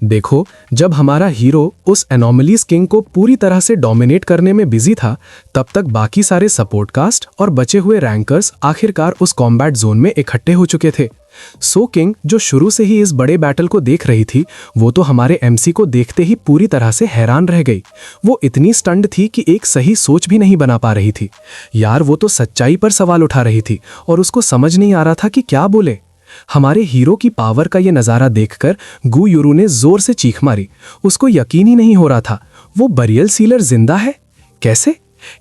देखो, जब हमारा हीरो उस एनोमलीज किंग को पूरी तरह से डोमिनेट करने में बिजी था, तब तक बाकी सारे सपोर्ट कास्ट और बचे हुए रैंकर्स आखिरकार उस कॉम्बैट जोन में इकट्ठे हो चुके थे। सो किंग, जो शुरू से ही इस बड़े बैटल को देख रही थी, वो तो हमारे एमसी को देखते ही पूरी तरह से हैरान रह गई। वो इतनी स्टंड थी कि एक सही सोच भी नहीं बना पा रही थी। यार, वो तो सच्चाई पर सवाल उठा रही थी और उसको समझ नहीं आ रहा था कि क्या बोले। हमारे हीरो की पावर का ये नज़ारा देखकर गु युरू ने जोर से चीख मारी। उसको यकीन ही नहीं हो रहा था, वो बरियल सीलर जिंदा है। कैसे?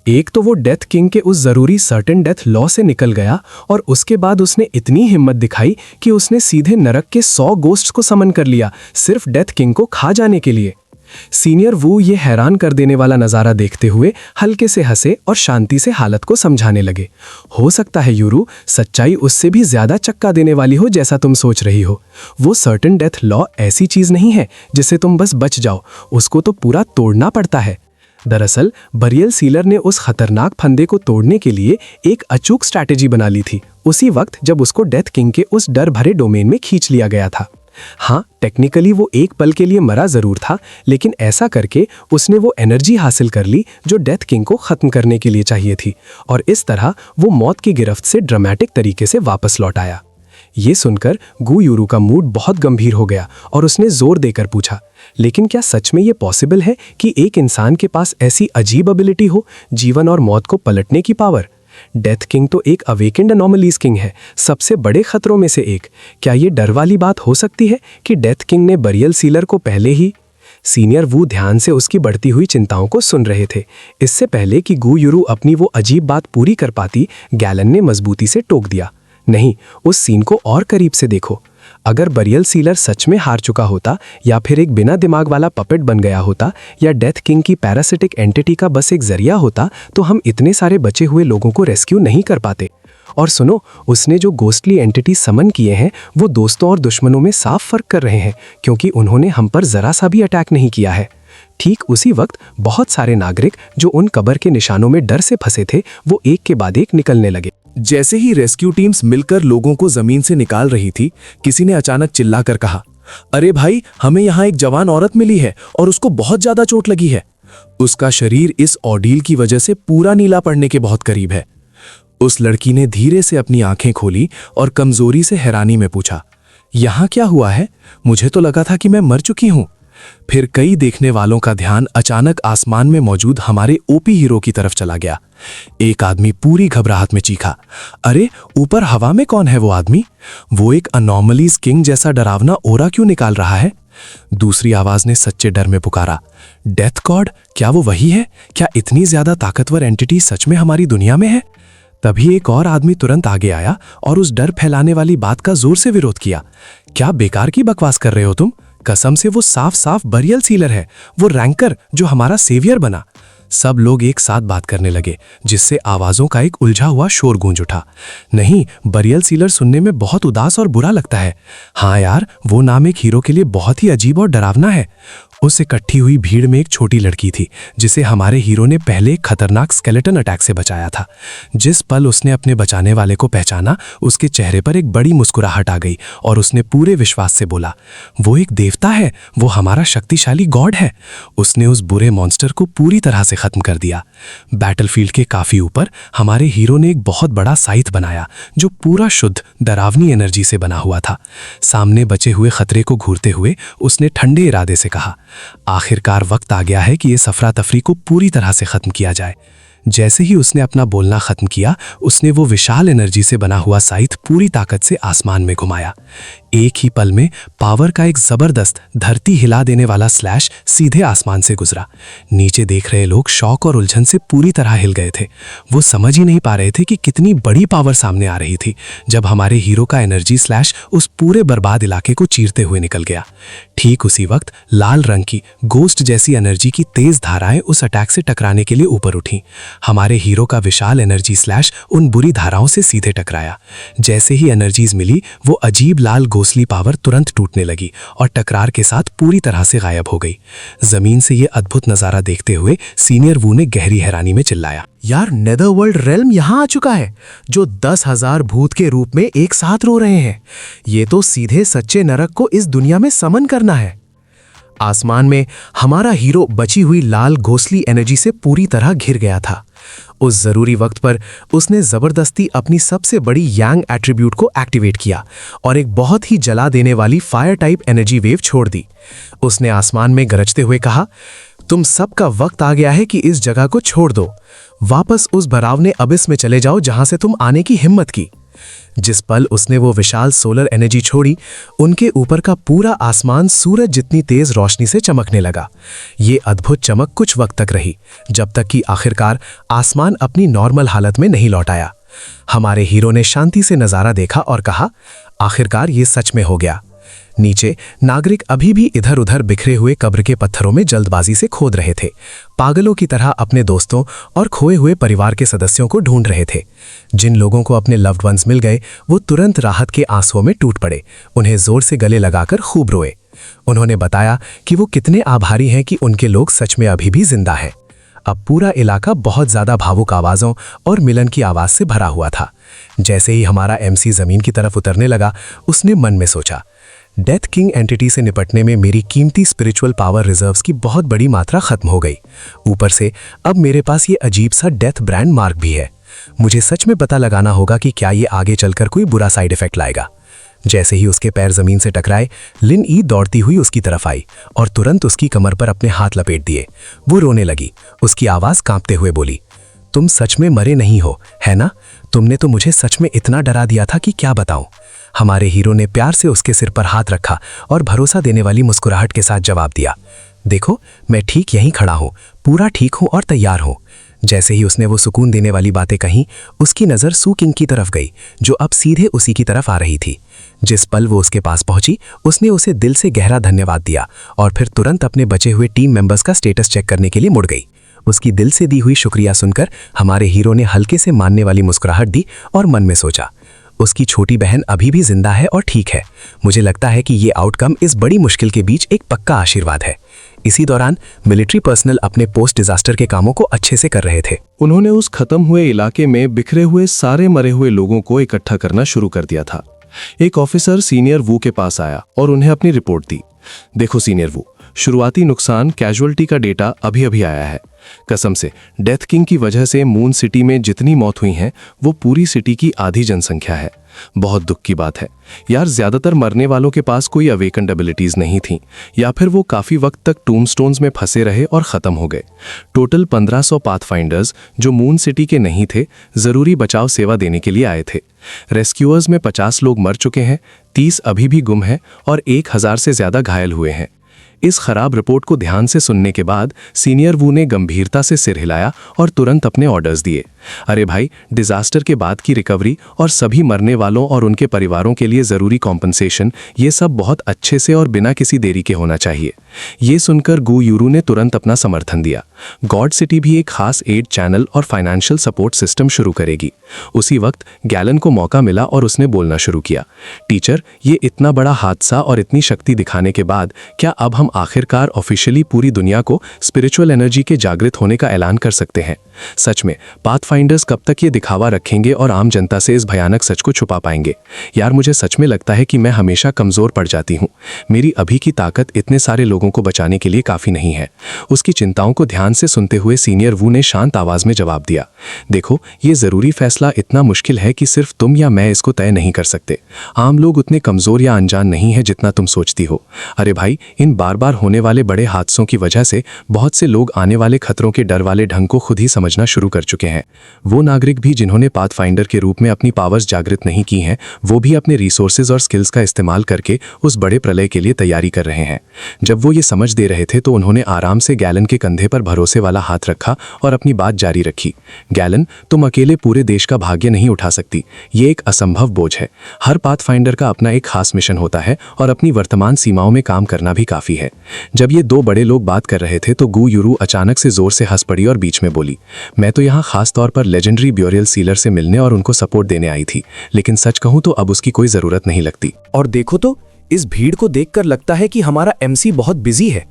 एक तो वो डेथ किंग के उस जरूरी सर्टेन डेथ लॉ से निकल गया, और उसके बाद उसने इतनी हिम्मत दिखाई कि उसने सीधे नरक के 100 गोस्ट्स को समन कर लिया, सिर्फ डेथ किंग को खा जाने के लिए। सीनियर वू ये हैरान कर देने वाला नज़ारा देखते हुए हल्के से हंसे और शांति से हालत को समझाने लगे। हो सकता है यूरू, सच्चाई उससे भी ज्यादा चक्का देने वाली हो जैसा तुम सोच रही हो। वो सर्टेन डेथ लॉ ऐसी चीज नहीं है जिससे तुम बस बच जाओ, उसको तो पूरा तोड़ना पड़ता है। दरअसल बरियल सीलर ने उस खतरनाक फंदे को तोड़ने के लिए एक अचूक स्ट्रैटेजी बना ली थी, उसी वक्त जब उसको डेथ किंग के उस डर भरे डोमेन में खींच लिया गया था। हाँ, टेक्निकली वो एक पल के लिए मरा जरूर था, लेकिन ऐसा करके उसने वो एनर्जी हासिल कर ली जो डेथ किंग को खत्म करने के लिए चाहिए थी, और इस तरह वो मौत की गिरफ्त से ड्रामेटिक तरीके से वापस लौट आया। ये सुनकर गु यूरू का मूड बहुत गंभीर हो गया और उसने जोर देकर पूछा, लेकिन क्या सच में ये पॉसिबल है कि एक इंसान के पास ऐसी अजीब एबिलिटी हो, जीवन और मौत को पलटने की पावर? डेथ किंग तो एक अवेकेंड एनोमलीज किंग है, सबसे बड़े खतरों में से एक। क्या ये डर वाली बात हो सकती है कि डेथ किंग ने बरियल सीलर को पहले ही? सीनियर वू ध्यान से उसकी बढ़ती हुई चिंताओं को सुन रहे थे। इससे पहले कि गु यूरू अपनी वो अजीब बात पूरी कर पाती, गैलन ने मजबूती से टोक दिया, नहीं, उस सीन को और करीब से देखो। अगर बरियल सीलर सच में हार चुका होता, या फिर एक बिना दिमाग वाला पपेट बन गया होता, या डेथ किंग की पैरासिटिक एंटिटी का बस एक जरिया होता, तो हम इतने सारे बचे हुए लोगों को रेस्क्यू नहीं कर पाते। और सुनो, उसने जो गोस्टली एंटिटी समन किए हैं, वो दोस्तों और दुश्मनों में साफ फर्क कर रहे हैं, क्योंकि उन्होंने हम पर जरा सा भी अटैक नहीं किया है। ठीक उसी वक्त बहुत सारे नागरिक जो उन कब्र के निशानों में डर से फंसे थे, वो एक के बाद एक निकलने लगे। जैसे ही रेस्क्यू टीम्स मिलकर लोगों को जमीन से निकाल रही थी, किसी ने अचानक चिल्लाकर कहा, अरे भाई, हमें यहाँ एक जवान औरत मिली है और उसको बहुत ज्यादा चोट लगी है। उसका शरीर इस ऑर्डील की वजह से पूरा नीला पड़ने के बहुत करीब है। उस लड़की ने धीरे से अपनी आंखें खोली और कमजोरी से हैरानी में पूछा, यहाँ क्या हुआ है? मुझे तो लगा था कि मैं मर चुकी हूँ। फिर कई देखने वालों का ध्यान अचानक आसमान में मौजूद हमारे ओपी हीरो की तरफ चला गया। एक आदमी पूरी घबराहट में चीखा, अरे ऊपर हवा में कौन है वो आदमी? वो एक अनोमलीज किंग जैसा डरावना ओरा क्यों निकाल रहा है? दूसरी आवाज ने सच्चे डर में पुकारा, डेथ गॉड, क्या वो वही है? क्या इतनी ज्यादा ताकतवर एंटिटी सच में हमारी दुनिया में है? तभी एक और आदमी तुरंत आगे आया और उस डर फैलाने वाली बात का जोर से विरोध किया, क्या बेकार की बकवास कर रहे हो तुम? कसम से वो साफ साफ बरियल सीलर है, वो रैंकर जो हमारा सेवियर बना। सब लोग एक साथ बात करने लगे, जिससे आवाजों का एक उलझा हुआ शोर गूंज उठा। नहीं, बरियल सीलर सुनने में बहुत उदास और बुरा लगता है। हाँ यार, वो नाम एक हीरो के लिए बहुत ही अजीब और डरावना है। उस इकट्ठी हुई भीड़ में एक छोटी लड़की थी, जिसे हमारे हीरो ने पहले एक खतरनाक स्केलेटन अटैक से बचाया था। जिस पल उसने अपने बचाने वाले को पहचाना, उसके चेहरे पर एक बड़ी मुस्कुराहट आ गई और उसने पूरे विश्वास से बोला, वो एक देवता है, वो हमारा शक्तिशाली गॉड है। उसने उस बुरे मॉन्स्टर को पूरी तरह से खत्म कर दिया। बैटलफील्ड के काफी ऊपर हमारे हीरो ने एक बहुत बड़ा साइथ बनाया, जो पूरा शुद्ध डरावनी एनर्जी से बना हुआ था। सामने बचे हुए खतरे को घूरते हुए उसने ठंडे इरादे से कहा, आखिरकार वक्त आ गया है कि ये सफरा तफरी को पूरी तरह से खत्म किया जाए। जैसे ही उसने अपना बोलना खत्म किया, उसने वो विशाल एनर्जी से बना हुआ साइथ पूरी ताकत से आसमान में घुमाया। एक ही पल में पावर का एक जबरदस्त धरती हिला देने वाला स्लैश सीधे आसमान से गुजरा। नीचे देख रहे लोग शौक और उलझन से पूरी तरह हिल गए थे। वो समझ ही नहीं पा रहे थे कि कितनी बड़ी पावर सामने आ रही थी, जब हमारे हीरो का एनर्जी स्लैश उस पूरे बर्बाद इलाके को चीरते हुए निकल गया। ठीक उसी वक्त लाल रंग की गोस्ट जैसी एनर्जी की तेज धाराएं उस अटैक से टकराने के लिए ऊपर उठी। हमारे हीरो का विशाल एनर्जी स्लैश उन बुरी धाराओं से सीधे टकराया। जैसे ही एनर्जीज मिली, वो अजीब लाल गोसली पावर तुरंत टूटने लगी और टकरार के साथ पूरी तरह से गायब हो गई। जमीन से ये अद्भुत नजारा देखते हुए सीनियर वू ने गहरी हैरानी में चिल्लाया, यार, नेदरवर्ल्ड रेल्म यहाँ आ चुका है, जो 10,000 भूत के रूप में एक साथ रो रहे हैं। ये तो सीधे सच्चे नरक को इस दुनिया में समन करना है। आसमान में हमारा हीरो बची हुई लाल घोंसली एनर्जी से पूरी तरह घिर गया था। उस जरूरी वक्त पर उसने जबरदस्ती अपनी सबसे बड़ी यांग एट्रीब्यूट को एक्टिवेट किया और एक बहुत ही जला देने वाली फायर टाइप एनर्जी वेव छोड़ दी। उसने आसमान में गरजते हुए कहा, तुम सबका वक्त आ गया है कि इस जगह को छोड़ दो। वापस उस भरावने अबिस में चले जाओ जहां से तुम आने की हिम्मत की। जिस पल उसने वो विशाल सोलर एनर्जी छोड़ी, उनके ऊपर का पूरा आसमान सूरज जितनी तेज रोशनी से चमकने लगा। ये अद्भुत चमक कुछ वक्त तक रही, जब तक कि आखिरकार आसमान अपनी नॉर्मल हालत में नहीं लौट आया। हमारे हीरो ने शांति से नज़ारा देखा और कहा, आखिरकार ये सच में हो गया। नीचे नागरिक अभी भी इधर उधर बिखरे हुए कब्र के पत्थरों में जल्दबाजी से खोद रहे थे, पागलों की तरह अपने दोस्तों और खोए हुए परिवार के सदस्यों को ढूंढ रहे थे। जिन लोगों को अपने लव्ड वंस मिल गए, वो तुरंत राहत के आंसुओं में टूट पड़े, उन्हें जोर से गले लगाकर खूब रोए। उन्होंने बताया कि वो कितने आभारी हैं कि उनके लोग सच में अभी भी जिंदा हैं। अब पूरा इलाका बहुत ज्यादा भावुक आवाजों और मिलन की आवाज से भरा हुआ था। जैसे ही हमारा एमसी जमीन की तरफ उतरने लगा, उसने मन में सोचा, डेथ किंग एंटिटी से निपटने में मेरी कीमती स्पिरिचुअल पावर रिजर्व्स की बहुत बड़ी मात्रा खत्म हो गई। ऊपर से अब मेरे पास ये अजीब सा डेथ ब्रांड मार्क भी है। मुझे सच में पता लगाना होगा कि क्या ये आगे चलकर कोई बुरा साइड इफेक्ट लाएगा। जैसे ही उसके पैर जमीन से टकराए, लिन ई दौड़ती हुई उसकी तरफ आई और तुरंत उसकी कमर पर अपने हाथ लपेट दिए। वो रोने लगी। उसकी आवाज कांपते हुए बोली, तुम सच में मरे नहीं हो, है ना? तुमने तो मुझे सच में इतना डरा दिया था कि क्या बताऊं। हमारे हीरो ने प्यार से उसके सिर पर हाथ रखा और भरोसा देने वाली मुस्कुराहट के साथ जवाब दिया, देखो, मैं ठीक यहीं खड़ा हूं, पूरा ठीक हूं और तैयार हूं। जैसे ही उसने वो सुकून देने वाली बातें कहीं, उसकी नज़र सू किंग की तरफ गई, जो अब सीधे उसी की तरफ आ रही थी। जिस पल वो उसके पास पहुंची, उसने उसे दिल से गहरा धन्यवाद दिया और फिर तुरंत अपने बचे हुए टीम मेंबर्स का स्टेटस चेक करने के लिए मुड़ गई। उसकी दिल से दी हुई शुक्रिया सुनकर हमारे हीरो ने हल्के से मानने वाली मुस्कुराहट दी और मन में सोचा, उसकी छोटी बहन अभी भी जिंदा है और ठीक है। मुझे लगता है कि ये आउटकम इस बड़ी मुश्किल के बीच एक पक्का आशीर्वाद है। इसी दौरान मिलिट्री पर्सनल अपने पोस्ट डिजास्टर के कामों को अच्छे से कर रहे थे। उन्होंने उस खत्म हुए इलाके में बिखरे हुए सारे मरे हुए लोगों को इकट्ठा करना शुरू कर दिया था। एक ऑफिसर सीनियर वू के पास आया और उन्हें अपनी रिपोर्ट दी। देखो सीनियर वू, शुरुआती नुकसान कैजुअल्टी का डेटा अभी अभी आया है। कसम से, डेथ किंग की वजह से मून सिटी में जितनी मौत हुई हैं, वो पूरी सिटी की आधी जनसंख्या है। बहुत दुख की बात है यार, ज्यादातर मरने वालों के पास कोई अवेकन्ड एबिलिटीज नहीं थी, या फिर वो काफी वक्त तक टूमस्टोन्स में फंसे रहे और खत्म हो गए। टोटल 1500 पाथफाइंडर्स जो मून सिटी के नहीं थे, जरूरी बचाव सेवा देने के लिए आए थे। रेस्क्यूअर्स में 50 लोग मर चुके हैं, 30 अभी भी गुम हैं और 1000 से ज्यादा घायल हुए हैं। इस खराब रिपोर्ट को ध्यान से सुनने के बाद सीनियर वू ने गंभीरता से सिर हिलाया और तुरंत अपने ऑर्डर्स दिए। अरे भाई, डिजास्टर के बाद की रिकवरी और सभी मरने वालों और उनके परिवारों के लिए जरूरी कॉम्पनसेशन, ये सब बहुत अच्छे से और बिना किसी देरी के होना चाहिए। ये सुनकर गू यूरू ने तुरंत अपना समर्थन दिया। गॉड सिटी भी एक खास एड चैनल और फाइनेंशियल सपोर्ट सिस्टम शुरू करेगी। उसी वक्त गैलन को मौका मिला और उसने बोलना शुरू किया, टीचर, ये इतना बड़ा हादसा और इतनी शक्ति दिखाने के बाद क्या अब हम आखिरकार ऑफिशियली पूरी दुनिया को स्पिरिचुअल एनर्जी के जागृत होने का ऐलान कर सकते हैं? सच में पाथफाइंडर्स कब तक ये दिखावा रखेंगे और आम जनता से इस भयानक सच को छुपा पाएंगे? यार, मुझे सच में लगता है कि मैं हमेशा कमजोर पड़ जाती हूँ। मेरी अभी की ताकत इतने सारे लोगों को बचाने के लिए काफी नहीं है। उसकी चिंताओं को ध्यान से सुनते हुए सीनियर वू ने शांत आवाज में जवाब दिया, देखो, ये जरूरी फैसला इतना मुश्किल है कि सिर्फ तुम या मैं इसको तय नहीं कर सकते। आम लोग उतने कमजोर या अनजान नहीं है जितना तुम सोचती हो। अरे भाई, इन बार बार होने वाले बड़े हादसों की वजह से बहुत से लोग आने वाले खतरों के डर वाले ढंग को खुद ही समझना शुरू कर चुके हैं। वो नागरिक भी जिन्होंने पाथफाइंडर के रूप में अपनी पावर्स जागृत नहीं की हैं, वो भी अपने रिसोर्सेज और स्किल्स का इस्तेमाल करके उस बड़े प्रलय के लिए तैयारी कर रहे हैं। जब वो ये समझ दे रहे थे तो उन्होंने आराम से गैलन के कंधे पर भरोसे वाला हाथ रखा और अपनी बात जारी रखी। गैलन, तुम अकेले पूरे देश का भाग्य नहीं उठा सकती। ये एक असंभव बोझ है। हर पाथफाइंडर का अपना एक खास मिशन होता है और अपनी वर्तमान सीमाओं में काम करना भी काफी है। जब ये दो बड़े लोग बात कर रहे थे तो गू यूरू अचानक से जोर से हंस पड़ी और बीच में बोली, मैं तो यहाँ खास तौर पर लेजेंडरी ब्यूरियल सीलर से मिलने और उनको सपोर्ट देने आई थी, लेकिन सच कहूँ तो अब उसकी कोई जरूरत नहीं लगती। और देखो तो, इस भीड़ को देखकर लगता है कि हमारा एमसी बहुत बिजी है।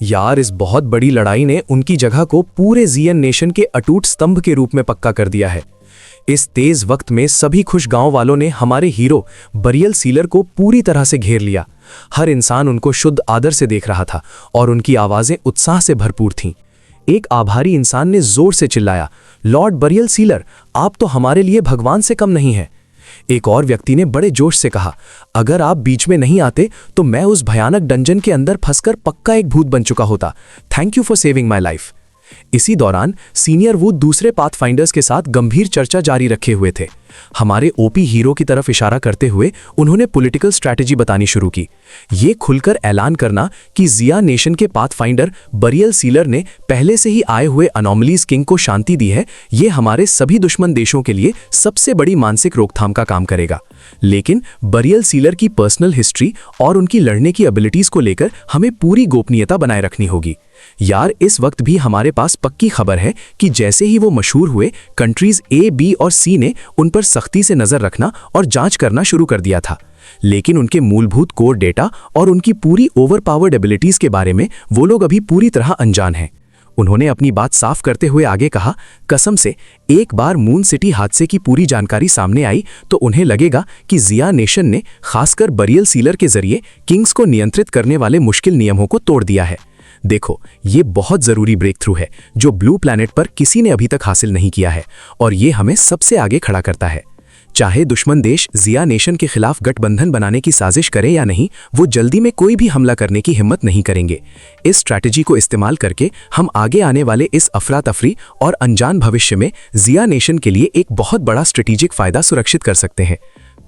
यार, इस बहुत बड़ी लड़ाई ने उनकी जगह को पूरे जीएन नेशन के अटूट स्तंभ के रूप में पक्का कर दिया है। इस तेज वक्त में सभी खुश गांव वालों ने हमारे हीरो बरियल सीलर को पूरी तरह से घेर लिया। हर इंसान उनको शुद्ध आदर से देख रहा था और उनकी आवाजें उत्साह से भरपूर थीं। एक आभारी इंसान ने जोर से चिल्लाया, लॉर्ड बरियल सीलर, आप तो हमारे लिए भगवान से कम नहीं हैं। एक और व्यक्ति ने बड़े जोश से कहा, अगर आप बीच में नहीं आते तो मैं उस भयानक डंजन के अंदर फंसकर पक्का एक भूत बन चुका होता। Thank you for saving my life. इसी दौरान सीनियर वुड दूसरे पाथफाइंडर्स के साथ गंभीर चर्चा जारी रखे हुए थे। हमारे ओपी हीरो की तरफ इशारा करते हुए उन्होंने पॉलिटिकल स्ट्रैटेजी बतानी शुरू की। ये खुलकर ऐलान करना कि जिया नेशन के पाथफाइंडर बरियल सीलर ने पहले से ही आए हुए अनोमलीज किंग को शांति दी है, ये हमारे सभी दुश्मन देशों के लिए सबसे बड़ी मानसिक रोकथाम का काम करेगा। लेकिन बरियल सीलर की पर्सनल हिस्ट्री और उनकी लड़ने की एबिलिटीज को लेकर हमें पूरी गोपनीयता बनाए रखनी होगी। यार, इस वक्त भी हमारे पास पक्की खबर है कि जैसे ही वो मशहूर हुए, कंट्रीज ए, बी और सी ने उन पर सख्ती से नजर रखना और जांच करना शुरू कर दिया था। लेकिन उनके मूलभूत कोर डेटा और उनकी पूरी ओवरपावर्ड एबिलिटीज के बारे में वो लोग अभी पूरी तरह अनजान हैं। उन्होंने अपनी बात साफ करते हुए आगे कहा, कसम से एक बार मून सिटी हादसे की पूरी जानकारी सामने आई तो उन्हें लगेगा कि जिया नेशन ने खासकर बरियल सीलर के जरिए किंग्स को नियंत्रित करने वाले मुश्किल नियमों को तोड़ दिया है। देखो, ये बहुत जरूरी ब्रेक थ्रू है जो ब्लू प्लैनेट पर किसी ने अभी तक हासिल नहीं किया है और ये हमें सबसे आगे खड़ा करता है। चाहे दुश्मन देश जिया नेशन के खिलाफ गठबंधन बनाने की साजिश करे या नहीं, वो जल्दी में कोई भी हमला करने की हिम्मत नहीं करेंगे। इस स्ट्रैटेजी को इस्तेमाल करके हम आगे आने वाले इस अफरा तफरी और अनजान भविष्य में जिया नेशन के लिए एक बहुत बड़ा स्ट्रेटेजिक फायदा सुरक्षित कर सकते हैं।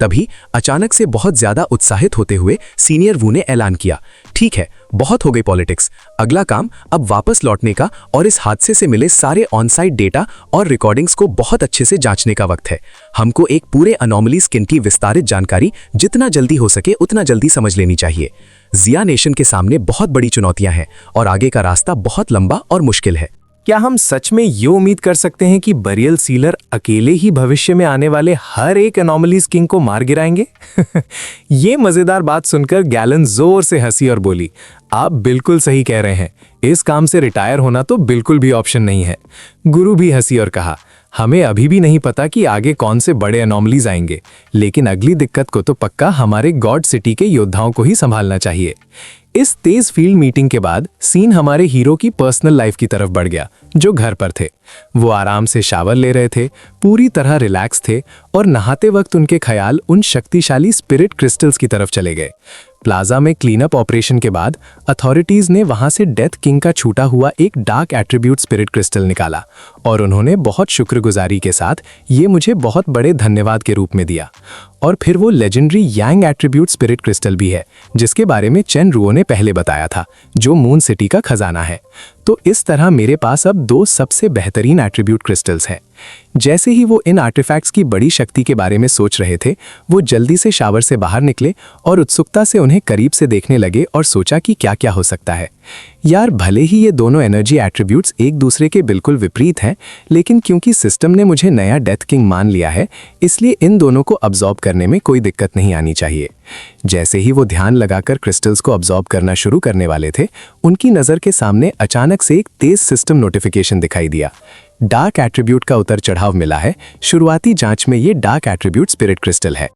तभी अचानक से बहुत ज्यादा उत्साहित होते हुए सीनियर वू ने ऐलान किया, ठीक है, बहुत हो गई पॉलिटिक्स, अगला काम अब वापस लौटने का और इस हादसे से मिले सारे ऑन-साइट डेटा और रिकॉर्डिंग्स को बहुत अच्छे से जांचने का वक्त है। हमको एक पूरे अनोमली स्किन की विस्तारित जानकारी जितना जल्दी हो सके उतना जल्दी समझ लेनी चाहिए। जिया नेशन के सामने बहुत बड़ी चुनौतियां हैं और आगे का रास्ता बहुत लंबा और मुश्किल है। क्या हम सच में ये उम्मीद कर सकते हैं कि बरियल सीलर अकेले ही भविष्य में आने वाले हर एक एनोमलीज किंग को मार गिराएंगे? ये मजेदार बात सुनकर गैलन जोर से हंसी और बोली, आप बिल्कुल सही कह रहे हैं, इस काम से रिटायर होना तो बिल्कुल भी ऑप्शन नहीं है। गुरु भी हंसी और कहा, हमें अभी भी नहीं पता कि आगे कौन से बड़े एनोमलीज आएंगे, लेकिन अगली दिक्कत को तो पक्का हमारे गॉड सिटी के योद्धाओं को ही संभालना चाहिए। इस तेज फील्ड मीटिंग के बाद सीन हमारे हीरो की पर्सनल लाइफ की तरफ बढ़ गया, जो घर पर थे। वो आराम से शावर ले रहे थे, पूरी तरह रिलैक्स थे और नहाते वक्त उनके ख्याल उन शक्तिशाली स्पिरिट क्रिस्टल्स की तरफ चले गए। प्लाजा में क्लीनअप ऑपरेशन के बाद अथॉरिटीज ने वहां से डेथ किंग का छूटा हुआ एक डार्क एट्रीब्यूट स्पिरिट क्रिस्टल निकाला और उन्होंने बहुत शुक्रगुजारी के साथ ये मुझे बहुत बड़े धन्यवाद के रूप में दिया। और फिर वो लेजेंडरी यांग एट्रीब्यूट स्पिरिट क्रिस्टल भी है, जिसके बारे में चेन रुओ ने पहले बताया था, जो मून सिटी का खजाना है। तो इस तरह मेरे पास अब 2 सबसे बेहतरीन एट्रीब्यूट क्रिस्टल्स हैं। जैसे ही वो इन आर्टिफैक्ट्स की बड़ी शक्ति के बारे में सोच रहे थे, वो जल्दी से शावर से बाहर निकले और उत्सुकता से उन्हें करीब से देखने लगे और सोचा कि क्या क्या हो सकता है। यार, भले ही ये दोनों एनर्जी एट्रीब्यूट्स एक दूसरे के बिल्कुल विपरीत हैं, लेकिन क्योंकि सिस्टम ने मुझे नया डेथ किंग मान लिया है, इसलिए इन दोनों को अब्जॉर्ब करने में कोई दिक्कत नहीं आनी चाहिए। जैसे ही वो ध्यान लगाकर क्रिस्टल्स को अब्जॉर्ब करना शुरू करने वाले थे, उनकी नज़र के सामने अचानक से एक तेज सिस्टम नोटिफिकेशन दिखाई दिया। डार्क एट्रीब्यूट का उतर चढ़ाव मिला है, शुरुआती जांच में ये डार्क एट्रीब्यूट स्पिरिट क्रिस्टल है।